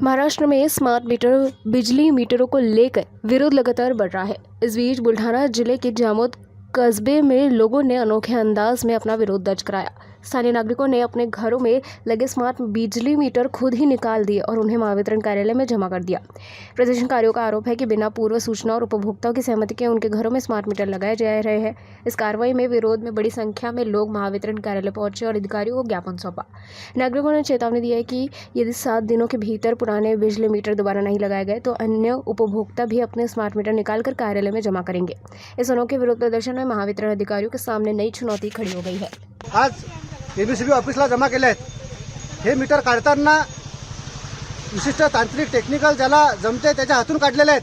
महाराष्ट्र में smart meter बिजली मीटरों को लेकर विरोध लगातार बढ़ रहा है। इस बीच बुल्ढाना जिले के जामोद कस्बे में लोगों ने अनोखे अंदाज में अपना विरोध दर्ज कराया। स्थानीय नागरिकों ने अपने घरों में लगे स्मार्ट बिजली मीटर खुद ही निकाल दिए और उन्हें महावितरण कार्यालय में जमा कर दिया। प्रदर्शनकारियों का आरोप है कि बिना पूर्व सूचना और उपभोक्ताओं की सहमति के उनके घरों में स्मार्ट मीटर लगाए जा रहे हैं। इस कार्रवाई में विरोध में बड़ी संख्या में लोग महावितरण कार्यालय पहुंचे और अधिकारियों को ज्ञापन सौंपा। नागरिकों ने चेतावनी दी है कि यदि 7 दिनों के भीतर पुराने बिजली मीटर दोबारा नहीं लगाए गए तो अन्य उपभोक्ता भी अपने स्मार्ट मीटर निकालकर कार्यालय में जमा करेंगे। इस अनोखे विरोध प्रदर्शन में महावितरण अधिकारियों के सामने नई चुनौती खड़ी हो गई है। आज एबीसीबी ऑफिसला जमा केले आहेत। हे मीटर काढताना विशिष्ट तांत्रिक टेक्निकल ज्याला जमते त्याच्या हातून काढलेले आहेत।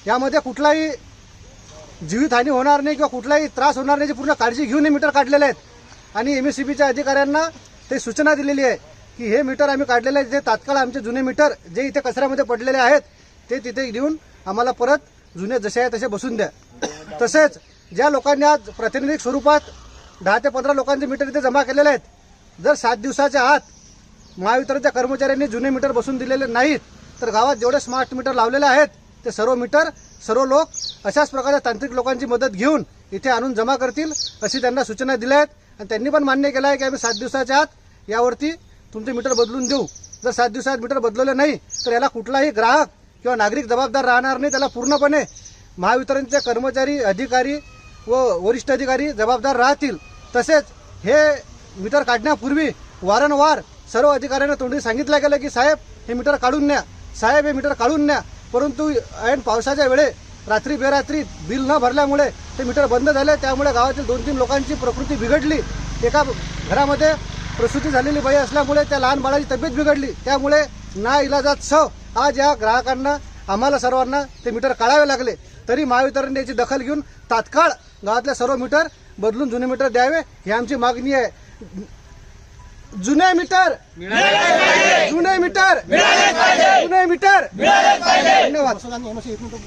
यामध्ये कुठलाही जीवितहानी होणार नाही किंवा कुठलाही त्रास होणार नाही, पूर्ण काळजी घेऊन हे मीटर काढलेले आहेत। आणि एमएससीबीच्या अधिकाऱ्यांना ते सूचना दिलेली आहे की हे मीटर आम्ही काढलेले आहेत, जे तात्काळ आमचे जुने मीटर जे इथे कचऱ्यामध्ये पडलेले आहेत ते तिथे देऊन आम्हाला परत जुने जसे आहे तसे बसून द्या। तसेच ज्या लोकांनी आज प्रातिनिधिक स्वरूपात 10 ते 15 लोकांचे मीटर इथे जमा केलेले आहेत, जर 7 दिवसाच्या आत महावितरणच्या कर्मचाऱ्यांनी जुने मीटर बसून दिलेले नाहीत तर गावात जेवढे स्मार्ट मीटर लावलेले आहेत ते सर्व लोक अशाच प्रकारे तांत्रिक लोकांची मदत घेऊन इथे आणून जमा करतील अशी त्यांना सूचना दिल्या आहेत। आणि त्यांनी पण मान्य केलं आहे की आम्ही 7 दिवसाच्या आत यावरती तुमचे मीटर बदलून देऊ। जर 7 दिवसात मीटर बदलले नाही तर याला कुठलाही ग्राहक किंवा नागरिक जबाबदार राहणार नाही, त्याला पूर्णपणे महावितरणचे कर्मचारी, अधिकारी व वरिष्ठ अधिकारी जबाबदार राहतील। तसेच हे मीटर काढण्यापूर्वी वारंवार सर्व अधिकाऱ्यांना तोंडी सांगितलं गेलं की साहेब हे मीटर काढून न्या, साहेब हे मीटर काढून न्या। परंतु ऐन पावसाच्या वेळे रात्री बेरात्री बिल न भरल्यामुळे ते मीटर बंद झाले। त्यामुळे गावातील 2-3 लोकांची प्रकृती बिघडली। एका घरामध्ये प्रसूती झालेली बाई असल्यामुळे त्या लहान बाळाची तब्येत बिघडली। त्यामुळे नाइलाजास्तव आज या ग्राहकांना आम्हाला सर्वांना ते मीटर काढावे लागले। तरी महावितरण याची दखल घेऊन तात्काळ गावातले सर्व मीटर बदलून जुने मीटर द्यावे ही आमची मागणी आहे। जुने मीटर धन्यवाद।